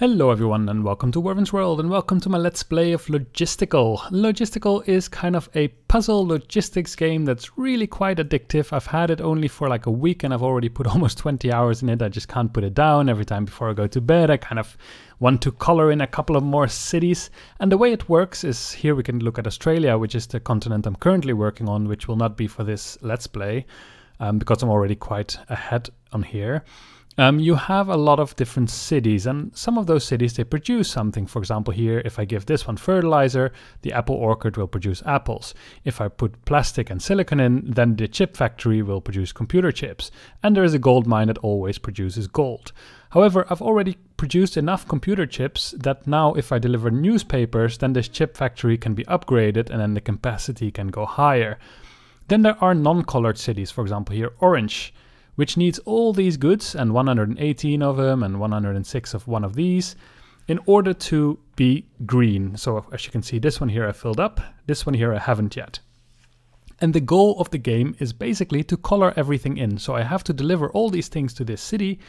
Hello everyone and welcome to Werven's World and welcome to my Let's Play of LOGistICAL. LOGistICAL is kind of a puzzle logistics game that's really quite addictive. I've had it only for like a week and I've already put almost 20 hours in it. I just can't put it down. Every time before I go to bed I kind of want to color in a couple of more cities. And the way it works is here we can look at Australia, which is the continent I'm currently working on, which will not be for this Let's Play because I'm already quite ahead on here. You have a lot of different cities, and some of those cities, they produce something. For example, here, if I give this one fertilizer, the apple orchard will produce apples. If I put plastic and silicon in, then the chip factory will produce computer chips. And there is a gold mine that always produces gold. However, I've already produced enough computer chips that now if I deliver newspapers, then this chip factory can be upgraded and then the capacity can go higher. Then there are non-colored cities, for example, here, orange, which needs all these goods and 118 of them and 106 of one of these in order to be green. So as you can see, this one here I filled up, this one here I haven't yet. And the goal of the game is basically to color everything in. So I have to deliver all these things to this city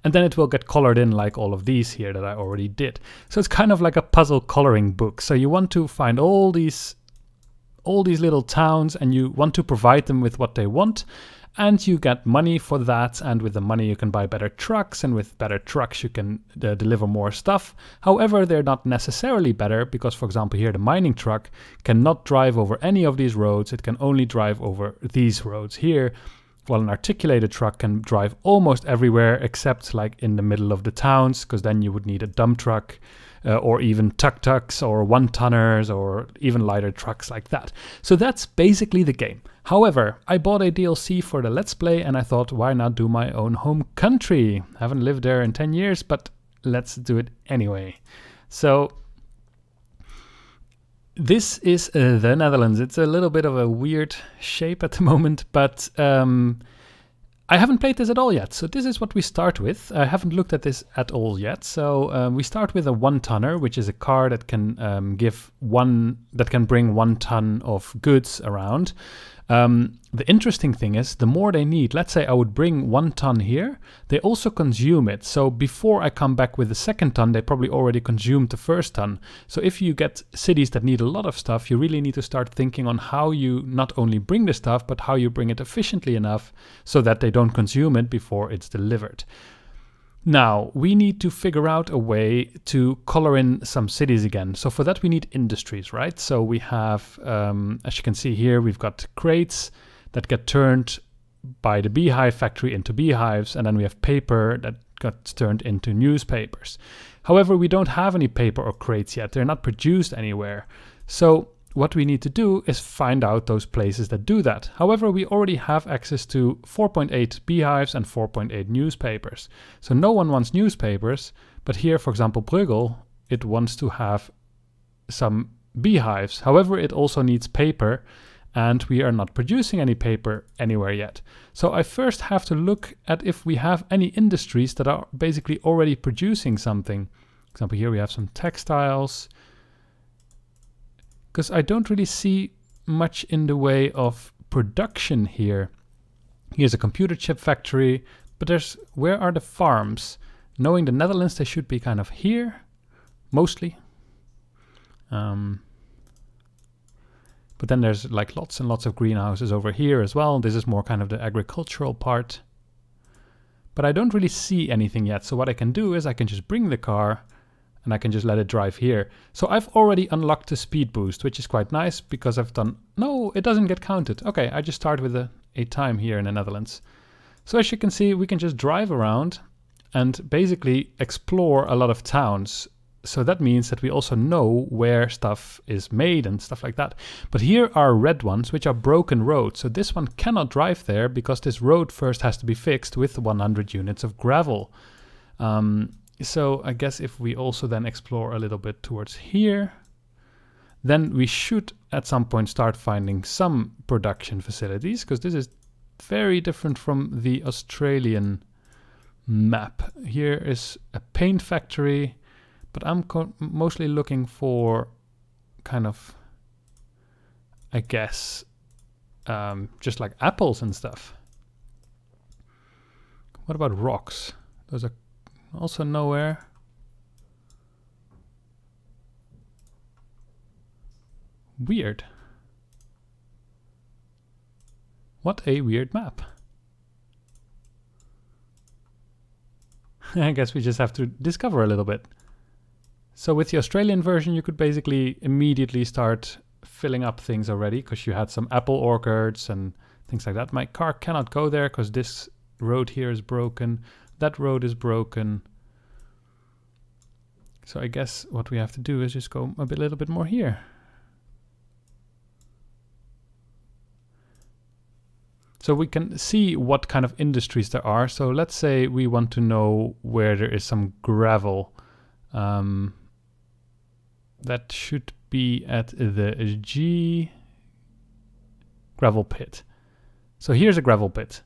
and then it will get colored in like all of these here that I already did. So it's kind of like a puzzle coloring book. So you want to find all these little towns and you want to provide them with what they want. And you get money for that, and with the money you can buy better trucks, and with better trucks you can deliver more stuff. However, they're not necessarily better because, for example, here the mining truck cannot drive over any of these roads. It can only drive over these roads here, while an articulated truck can drive almost everywhere except like in the middle of the towns, because then you would need a dump truck or even tuk-tuks or one-tonners or even lighter trucks like that. So that's basically the game. However, I bought a DLC for the Let's Play and I thought, why not do my own home country? I haven't lived there in 10 years, but let's do it anyway. So this is the Netherlands. It's a little bit of a weird shape at the moment, but I haven't played this at all yet. So this is what we start with. I haven't looked at this at all yet. So we start with a 1-tonner, which is a car that can bring 1 ton of goods around. The interesting thing is, the more they need, let's say I would bring 1 ton here, they also consume it. So before I come back with the 2nd ton, they probably already consumed the 1st ton. So if you get cities that need a lot of stuff, you really need to start thinking on how you not only bring the stuff, but how you bring it efficiently enough so that they don't consume it before it's delivered. Now, we need to figure out a way to color in some cities again. So for that, we need industries, right? So we have, as you can see here, we've got crates that get turned by the beehive factory into beehives. And then we have paper that got turned into newspapers. However, we don't have any paper or crates yet. They're not produced anywhere. So what we need to do is find out those places that do that. However, we already have access to 4.8 beehives and 4.8 newspapers. So no one wants newspapers, but here, for example, Bruegel, it wants to have some beehives. However, it also needs paper, and we are not producing any paper anywhere yet. So I first have to look at if we have any industries that are basically already producing something. For example, here we have some textiles, because I don't really see much in the way of production here. Here's a computer chip factory, but where are the farms? Knowing the Netherlands, they should be kind of here, mostly. But then there's like lots and lots of greenhouses over here as well. This is more kind of the agricultural part. But I don't really see anything yet. So what I can do is I can just bring the car and I can just let it drive here. So I've already unlocked the speed boost, which is quite nice because I've done... No, it doesn't get counted. Okay, I just start with a time here in the Netherlands. So as you can see, we can just drive around and basically explore a lot of towns. So that means that we also know where stuff is made and stuff like that. But here are red ones, which are broken roads. So this one cannot drive there because this road first has to be fixed with 100 units of gravel. So I guess if we also then explore a little bit towards here, then we should at some point start finding some production facilities, because this is very different from the Australian map. Here is a paint factory, but I'm mostly looking for kind of, I guess, just like apples and stuff. What about rocks? Those are also nowhere. Weird. What a weird map. I guess we just have to discover a little bit. So with the Australian version, you could basically immediately start filling up things already because you had some apple orchards and things like that. My car cannot go there because this road here is broken. That road is broken. So I guess what we have to do is just go a little bit more here. So we can see what kind of industries there are. So let's say we want to know where there is some gravel. That should be at the G gravel pit. So here's a gravel pit.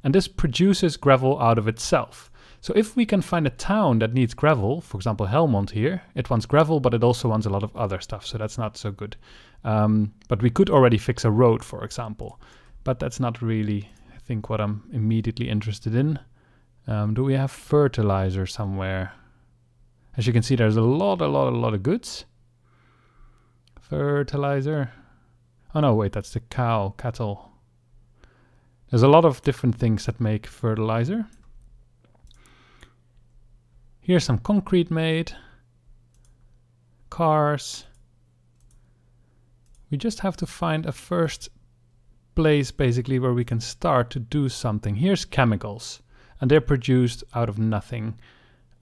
And this produces gravel out of itself. So if we can find a town that needs gravel, for example, Helmond here, it wants gravel, but it also wants a lot of other stuff. So that's not so good. But we could already fix a road, for example. But that's not really, I think, what I'm immediately interested in. Do we have fertilizer somewhere? As you can see, there's a lot of goods. Fertilizer. Oh no, wait, that's the cattle. There's a lot of different things that make fertilizer. Here's some concrete made. Cars. We just have to find a first place basically where we can start to do something. Here's chemicals, and they're produced out of nothing.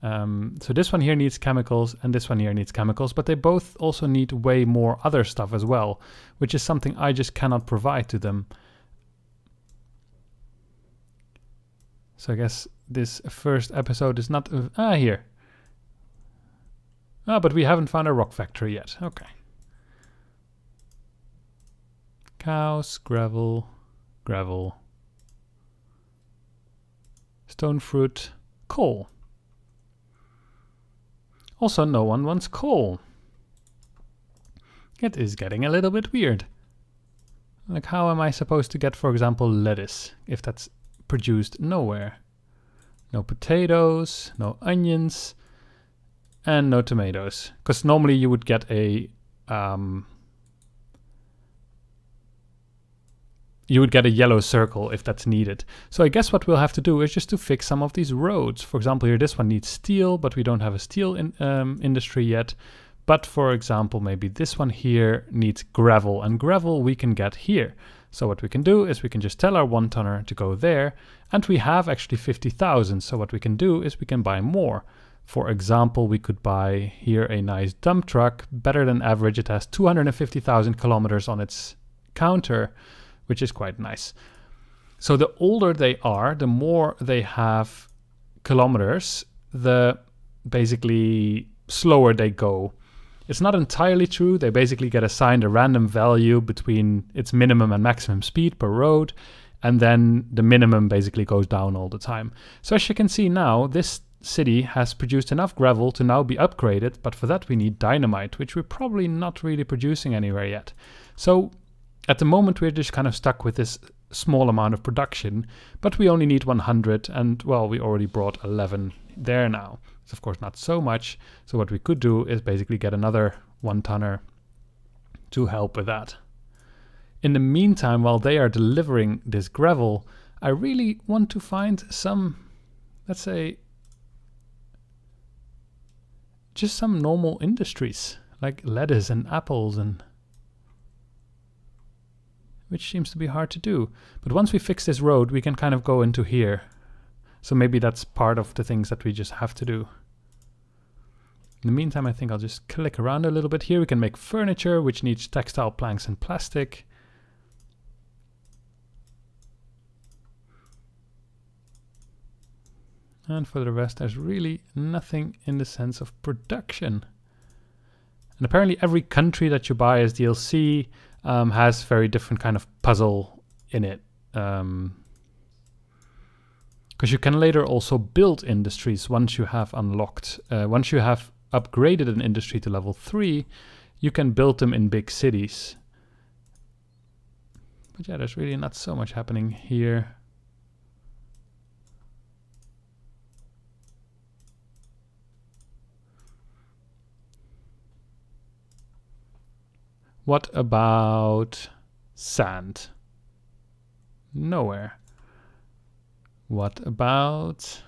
So this one here needs chemicals and this one here needs chemicals, but they both also need way more other stuff as well, which is something I just cannot provide to them. So I guess this first episode is not... here. But we haven't found a rock factory yet. Okay. Cows, gravel, gravel. Stone fruit, coal. Also, no one wants coal. It is getting a little bit weird. Like, how am I supposed to get, for example, lettuce, if that's produced nowhere? No potatoes, no onions, and no tomatoes. Because normally you would get a yellow circle if that's needed. So I guess what we'll have to do is just to fix some of these roads. For example, here this one needs steel, but we don't have a steel industry yet. But for example, maybe this one here needs gravel, and gravel we can get here. So what we can do is we can just tell our 1-tonner to go there, and we have actually 50,000. So what we can do is we can buy more. For example, we could buy here a nice dump truck, better than average. It has 250,000 kilometers on its counter, which is quite nice. So the older they are, the more they have kilometers, the basically slower they go. It's not entirely true. They basically get assigned a random value between its minimum and maximum speed per road, and then the minimum basically goes down all the time. So as you can see now, this city has produced enough gravel to now be upgraded, but for that we need dynamite, which we're probably not really producing anywhere yet. So at the moment, we're just kind of stuck with this small amount of production, but we only need 100, and well, we already brought 11 there now. It's of course not so much, so what we could do is basically get another 1-tonner to help with that. In the meantime, while they are delivering this gravel, I really want to find some, let's say, just some normal industries, like lettuce and apples, and which seems to be hard to do. But once we fix this road, we can kind of go into here. So maybe that's part of the things that we just have to do. In the meantime, I think I'll just click around a little bit. Here we can make furniture, which needs textile planks and plastic. And for the rest, there's really nothing in the sense of production. And apparently every country that you buy as DLC has very different kind of puzzle in it. Because you can later also build industries once you have unlocked, once you have upgraded an industry to level 3, you can build them in big cities. But yeah, there's really not so much happening here. What about sand? Nowhere. What about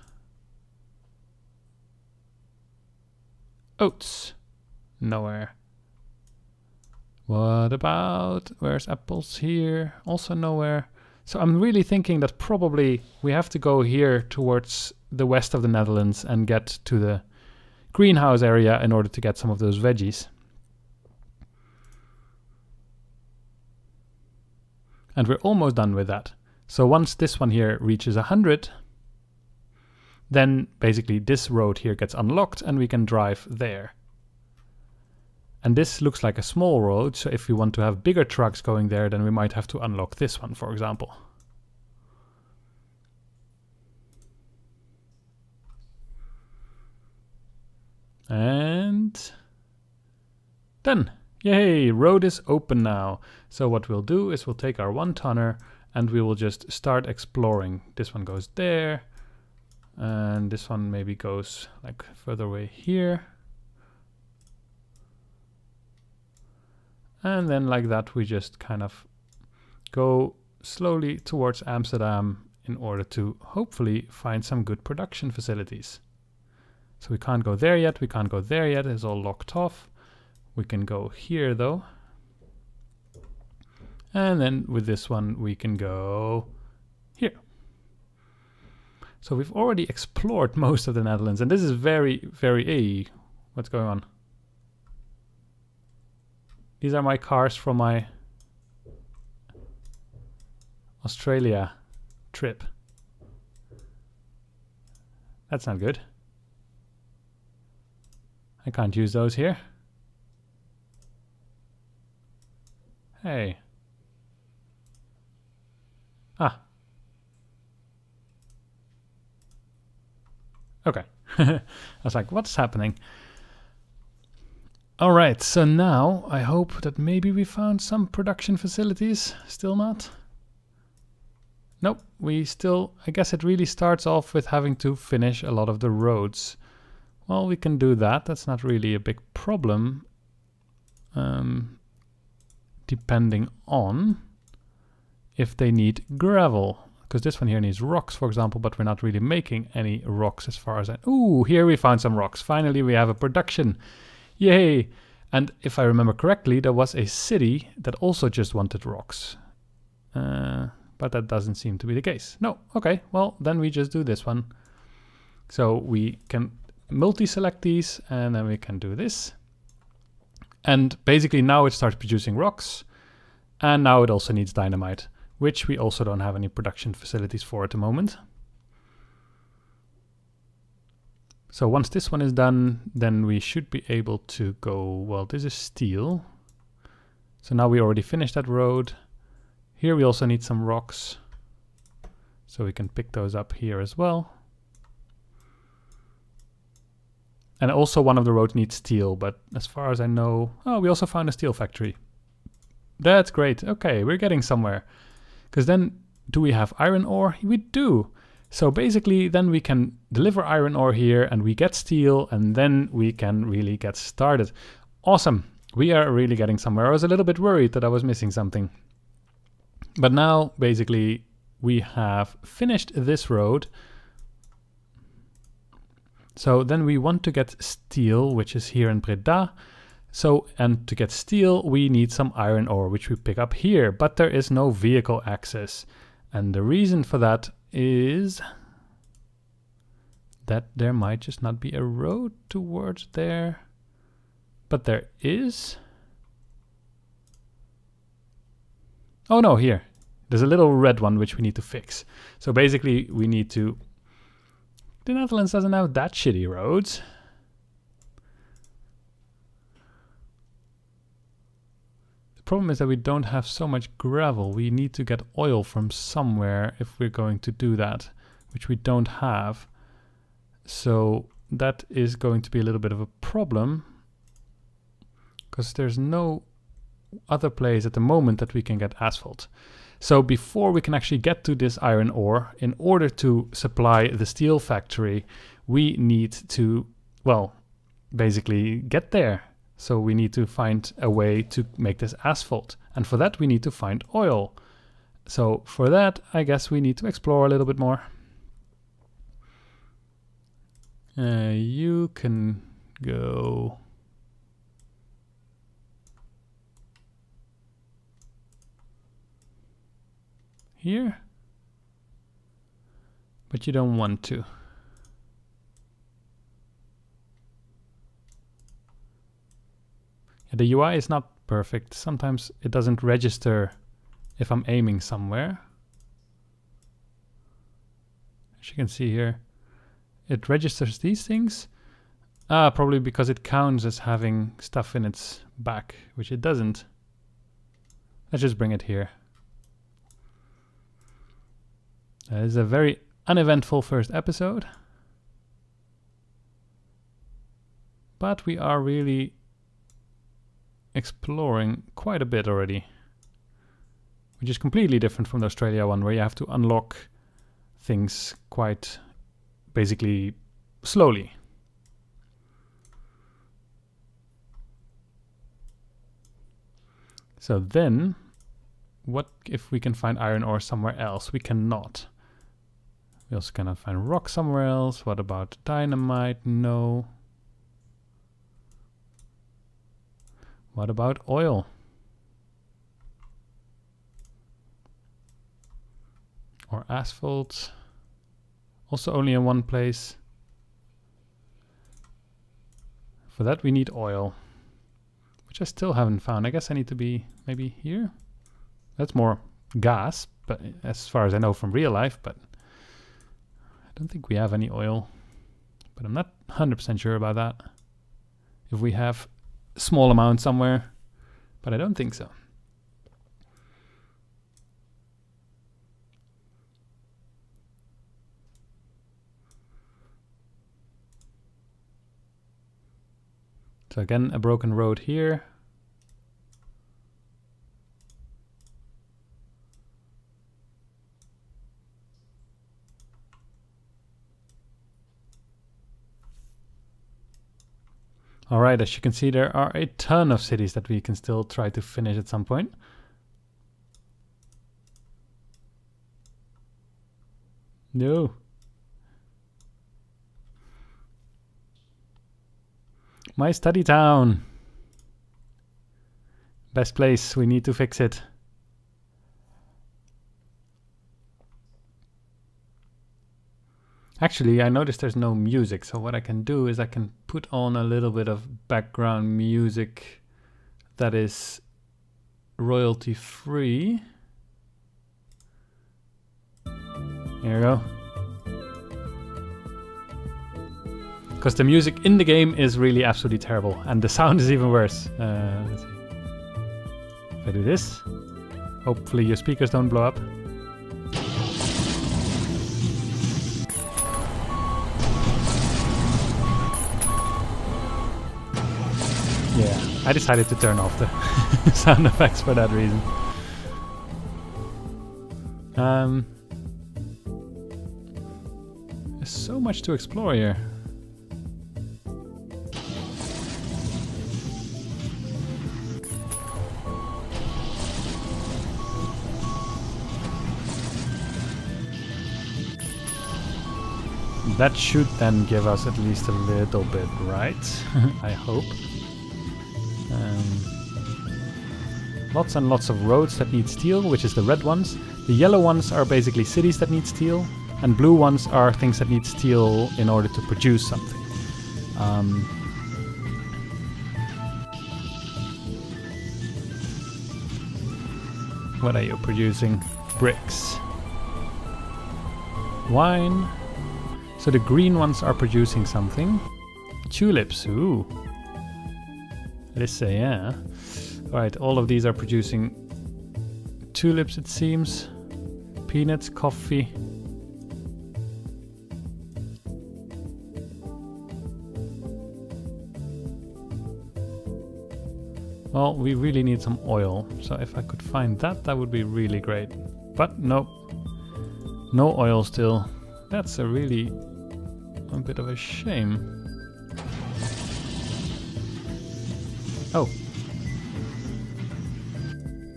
oats? Nowhere. What about, where's apples here? Also nowhere. So I'm really thinking that probably we have to go here towards the west of the Netherlands and get to the greenhouse area in order to get some of those veggies. And we're almost done with that. So once this one here reaches 100, then basically this road here gets unlocked and we can drive there. And this looks like a small road, so if we want to have bigger trucks going there, then we might have to unlock this one, for example. And done. Yay, road is open now. So what we'll do is we'll take our 1-tonner and we will just start exploring. This one goes there, and this one maybe goes like further away here. And then like that, we just kind of go slowly towards Amsterdam in order to hopefully find some good production facilities. So we can't go there yet, we can't go there yet, it's all locked off. We can go here though. And then with this one, we can go here. So we've already explored most of the Netherlands, and this is very, very, what's going on? These are my cars from my Australia trip. That's not good. I can't use those here. Hey. Ah. Okay. I was like, what's happening? All right, so now I hope that maybe we found some production facilities. Still not? Nope, we still, I guess it really starts off with having to finish a lot of the roads. Well, we can do that. That's not really a big problem. Depending on if they need gravel. Because this one here needs rocks, for example, but we're not really making any rocks as far as I... Ooh, here we found some rocks. Finally, we have a production. Yay! And if I remember correctly, there was a city that also just wanted rocks. But that doesn't seem to be the case. No, okay, well, then we just do this one. So we can multi-select these, and then we can do this. And basically now it starts producing rocks. And now it also needs dynamite, which we also don't have any production facilities for at the moment. So once this one is done, then we should be able to go, well, this is steel. So now we already finished that road. Here we also need some rocks. So we can pick those up here as well. And also one of the roads needs steel, but as far as I know, oh, we also found a steel factory. That's great. Okay, we're getting somewhere. Because then, do we have iron ore? We do. So basically, then we can deliver iron ore here and we get steel, and then we can really get started. Awesome. We are really getting somewhere. I was a little bit worried that I was missing something. But now, basically, we have finished this road. So then we want to get steel, which is here in Breda. So, and to get steel, we need some iron ore, which we pick up here, but there is no vehicle access. And the reason for that is that there might just not be a road towards there, but there is. Oh no, here. There's a little red one which we need to fix. So basically we need to... The Netherlands doesn't have that shitty roads. The problem is that we don't have so much gravel. We need to get oil from somewhere if we're going to do that, which we don't have. So that is going to be a little bit of a problem, because there's no other place at the moment that we can get asphalt. So before we can actually get to this iron ore, in order to supply the steel factory, we need to, well, basically get there. So we need to find a way to make this asphalt. And for that we need to find oil. So for that, I guess we need to explore a little bit more. You can go here, but you don't want to. The UI is not perfect. Sometimes it doesn't register if I'm aiming somewhere. As you can see here, it registers these things. Probably because it counts as having stuff in its back, which it doesn't. Let's just bring it here. That is a very uneventful first episode. But we are really exploring quite a bit already. Which is completely different from the Australia one, where you have to unlock things quite basically slowly. So then, what if we can find iron ore somewhere else? We cannot. We also cannot find rock somewhere else. What about dynamite? No. What about oil? Or asphalt? Also only in one place. For that we need oil, which I still haven't found. I guess I need to be maybe here. That's more gas, but as far as I know from real life, but I don't think we have any oil. But I'm not 100% sure about that. If we have a small amount somewhere, but I don't think so. So again, a broken road here. All right, as you can see, there are a ton of cities that we can still try to finish at some point. No. My study town. Best place, we need to fix it. Actually, I noticed there's no music, so what I can do is I can put on a little bit of background music that is royalty free. Here we go. Because the music in the game is really absolutely terrible, and the sound is even worse. Let's see. If I do this, hopefully your speakers don't blow up. Yeah, I decided to turn off the sound effects for that reason. There's so much to explore here. That should then give us at least a little bit, right? I hope. Lots and lots of roads that need steel, which is the red ones. The yellow ones are basically cities that need steel, and blue ones are things that need steel in order to produce something. What are you producing? Bricks. Wine. So the green ones are producing something. Tulips, ooh. Let's say, yeah. Alright, all of these are producing tulips, it seems. Peanuts, coffee. Well, we really need some oil. So if I could find that, that would be really great. But nope. No oil still. That's a bit of a shame. Oh.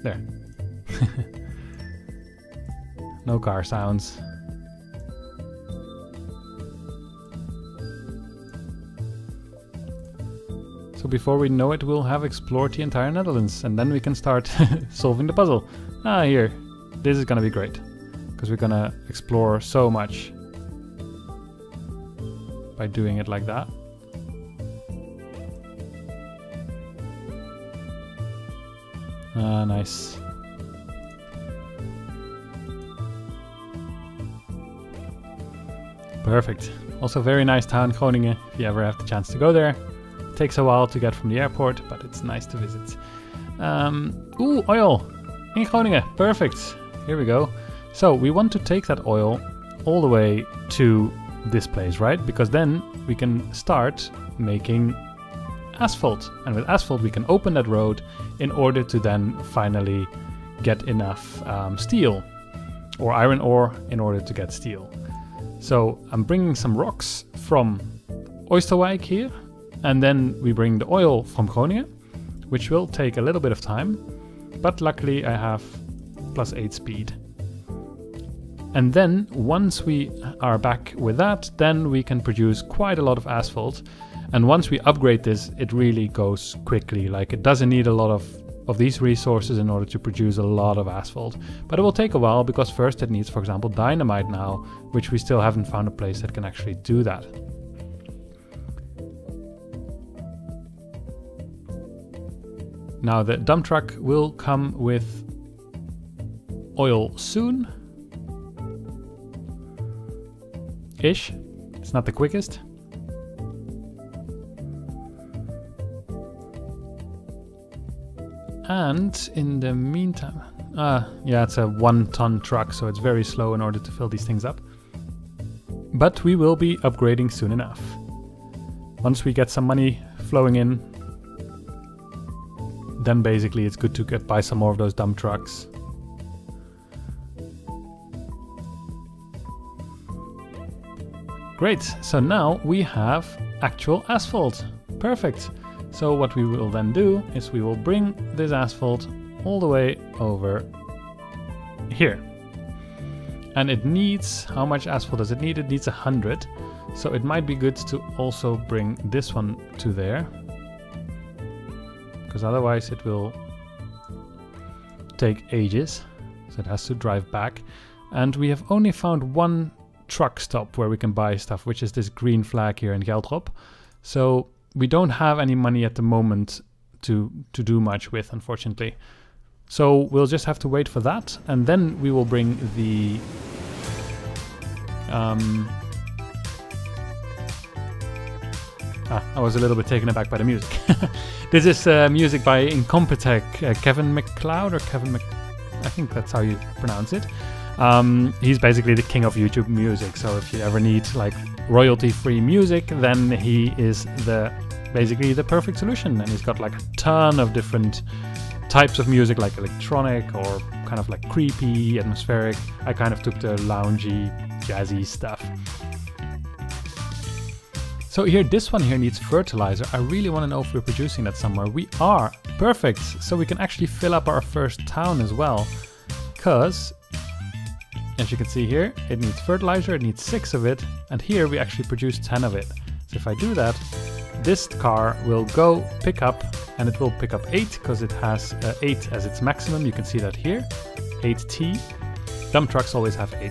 There. No car sounds. So before we know it, we'll have explored the entire Netherlands, and then we can start solving the puzzle. Ah, here. This is gonna be great, because we're gonna explore so much by doing it like that. Ah, nice. Perfect. Also very nice town, Groningen, if you ever have the chance to go there. It takes a while to get from the airport, but it's nice to visit. Ooh, oil in Groningen. Perfect. Here we go. So we want to take that oil all the way to this place, right? Because then we can start making asphalt. And with asphalt we can open that road in order to then finally get enough steel or iron ore in order to get steel. So I'm bringing some rocks from Oosterwijk here, and then we bring the oil from Groningen, which will take a little bit of time, but luckily I have +8 speed. And then once we are back with that, then we can produce quite a lot of asphalt. And once we upgrade this, it really goes quickly. Like, it doesn't need a lot of these resources in order to produce a lot of asphalt. But it will take a while, because first it needs, for example, dynamite now, which we still haven't found a place that can actually do that. Now the dump truck will come with oil soon. Ish. It's not the quickest. And in the meantime, yeah, it's a 1-ton truck, so it's very slow in order to fill these things up. But we will be upgrading soon enough. Once we get some money flowing in, then basically it's good to buy some more of those dump trucks. Great, so now we have actual asphalt. Perfect. So what we will then do is we will bring this asphalt all the way over here. And it needs, how much asphalt does it need? It needs 100. So it might be good to also bring this one to there, because otherwise it will take ages. So it has to drive back. And we have only found one truck stop where we can buy stuff, which is this green flag here in Geldrop. So we don't have any money at the moment to do much with, unfortunately. So we'll just have to wait for that, and then we will bring the I was a little bit taken aback by the music. This is music by Incompetech, Kevin MacLeod, or I think that's how you pronounce it. He's basically the king of YouTube music, so if you ever need like royalty-free music, then he is basically the perfect solution. And he's got like a ton of different types of music, like electronic or kind of like creepy, atmospheric. I kind of took the loungy, jazzy stuff. So here, this one here needs fertilizer. I really want to know if we're producing that somewhere. We are. Perfect. So we can actually fill up our first town as well, because as you can see here, it needs fertilizer, it needs 6 of it, and here we actually produce 10 of it. So if I do that, this car will go pick up, and it will pick up 8, because it has 8 as its maximum. You can see that here, 8T. Dump trucks always have 8.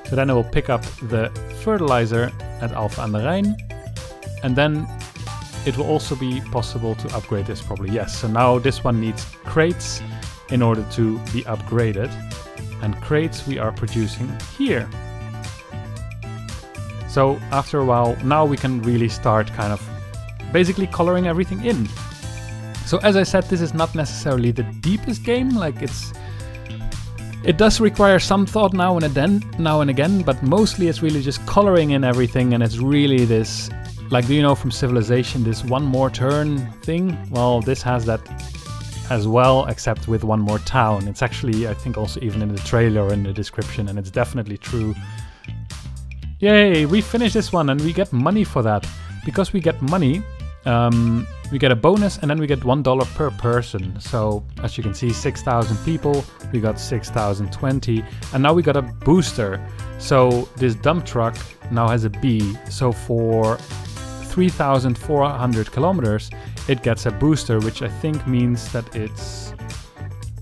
So then it will pick up the fertilizer at Alphen aan de Rijn, and then it will also be possible to upgrade this probably. Yes, so now this one needs crates in order to be upgraded. And crates we are producing here. So after a while, now we can really start kind of basically coloring everything in. So as I said, this is not necessarily the deepest game. Like it does require some thought now and again, but mostly it's really just coloring in everything, and it's really this, like, do you know from Civilization, this one more turn thing? Well, this has that as well, except with one more town. It's actually, I think, also even in the trailer or in the description, and it's definitely true. Yay, we finished this one, and we get money for that. Because we get money, we get a bonus, and then we get $1 per person. So as you can see, 6,000 people, we got 6,020, and now we got a booster. So this dump truck now has a B, so for 3,400 kilometers it gets a booster, which I think means that it's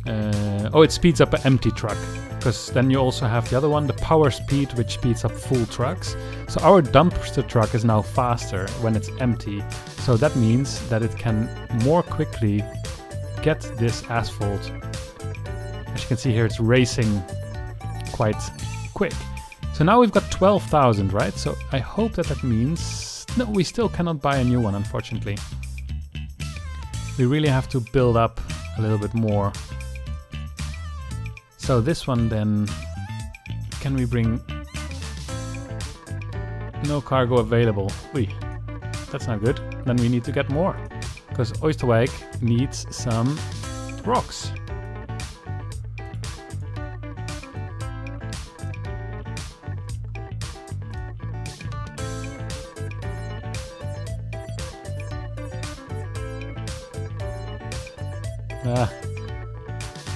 it speeds up an empty truck, because then you also have the other one, the power speed, which speeds up full trucks. So our dumpster truck is now faster when it's empty, so that means that it can more quickly get this asphalt. As you can see here, it's racing quite quick. So now we've got 12,000, right? So I hope that that means... No, we still cannot buy a new one, unfortunately. We really have to build up a little bit more. So this one then... Can we bring... No cargo available. Ui, that's not good. Then we need to get more. Because Oosterwijk needs some rocks.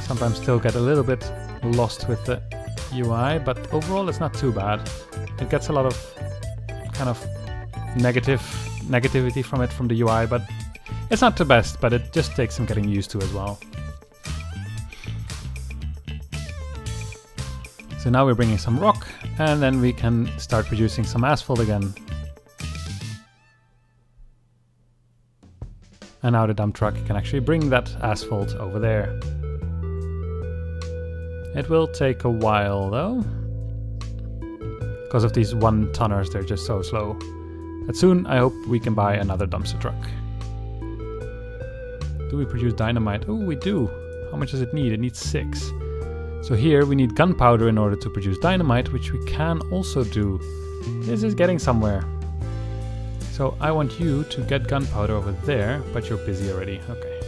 Sometimes still get a little bit lost with the UI, but overall it's not too bad. It gets a lot of kind of negativity from it, from the UI, but it's not the best, but it just takes some getting used to as well. So now we're bringing some rock, and then we can start producing some asphalt again. And now the dump truck can actually bring that asphalt over there. It will take a while though, because of these 1-tonners, they're just so slow. But soon I hope we can buy another dumpster truck. Do we produce dynamite? Oh, we do. How much does it need? It needs 6. So here we need gunpowder in order to produce dynamite, which we can also do. This is getting somewhere. So I want you to get gunpowder over there, but you're busy already. Okay.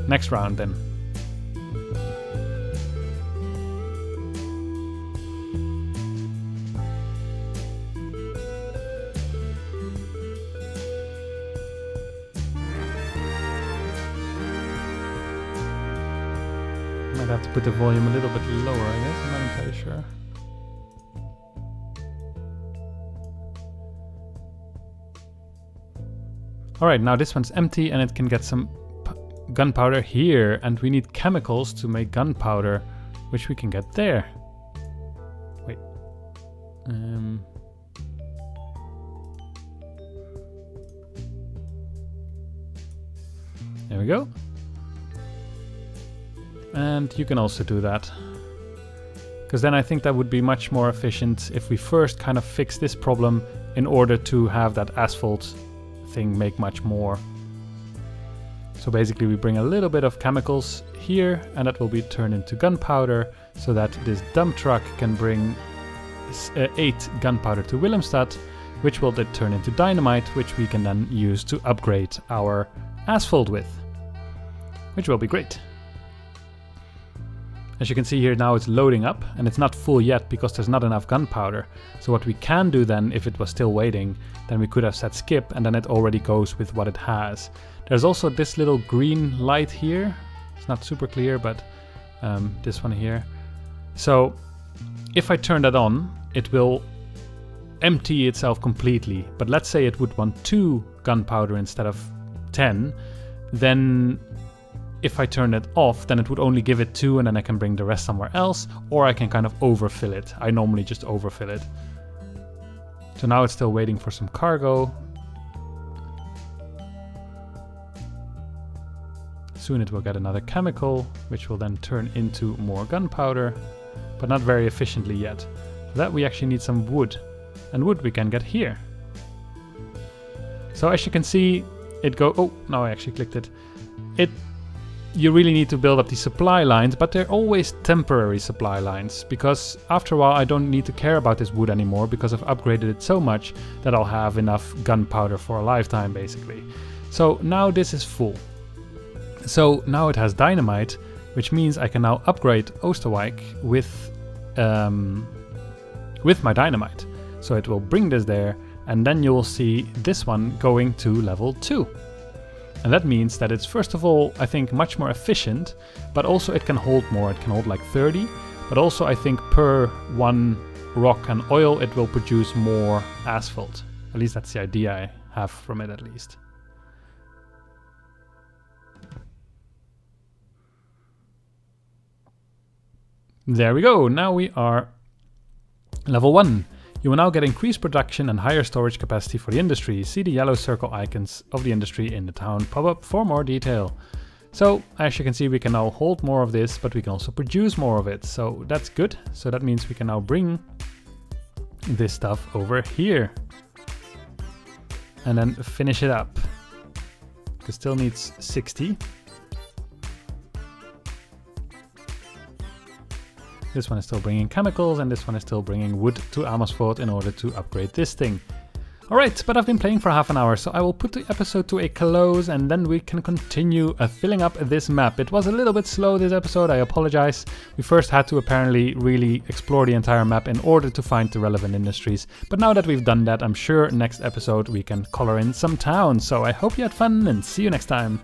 Next round then. Might have to put the volume a little bit lower, I guess. I'm not entirely sure. Alright, now this one's empty and it can get some gunpowder here, and we need chemicals to make gunpowder, which we can get there. Wait. There we go. And you can also do that. Because then I think that would be much more efficient if we first kind of fix this problem in order to have that asphalt thing make much more. So basically we bring a little bit of chemicals here, and that will be turned into gunpowder, so that this dump truck can bring 8 gunpowder to Willemstad, which will then turn into dynamite, which we can then use to upgrade our asphalt with, which will be great. As you can see here, now it's loading up, and it's not full yet because there's not enough gunpowder. So what we can do then, if it was still waiting, then we could have said skip, and then it already goes with what it has. There's also this little green light here. It's not super clear, but this one here. So if I turn that on, it will empty itself completely. But let's say it would want 2 gunpowder instead of 10, then if I turn it off, then it would only give it 2, and then I can bring the rest somewhere else, or I can kind of overfill it. I normally just overfill it. So now it's still waiting for some cargo. Soon it will get another chemical, which will then turn into more gunpowder, but not very efficiently yet. For that we actually need some wood, and wood we can get here. So as you can see, it go... Oh, no, I actually clicked it. You really need to build up these supply lines, but they're always temporary supply lines, because after a while I don't need to care about this wood anymore, because I've upgraded it so much that I'll have enough gunpowder for a lifetime, basically. So now this is full. So now it has dynamite, which means I can now upgrade Oosterwijk with my dynamite. So it will bring this there, and then you will see this one going to level 2. And that means that it's, first of all, I think much more efficient, but also it can hold more. It can hold like 30, but also I think per one rock and oil it will produce more asphalt. At least that's the idea I have from it, at least. There we go. Now we are level 1. You will now get increased production and higher storage capacity for the industry. See the yellow circle icons of the industry in the town pop up for more detail. So as you can see, we can now hold more of this, but we can also produce more of it. So that's good. So that means we can now bring this stuff over here and then finish it up. It still needs 60. This one is still bringing chemicals, and this one is still bringing wood to Amersfoort in order to upgrade this thing. Alright, but I've been playing for half an hour, so I will put the episode to a close and then we can continue filling up this map. It was a little bit slow this episode, I apologize. We first had to apparently really explore the entire map in order to find the relevant industries. But now that we've done that, I'm sure next episode we can color in some towns. So I hope you had fun and see you next time.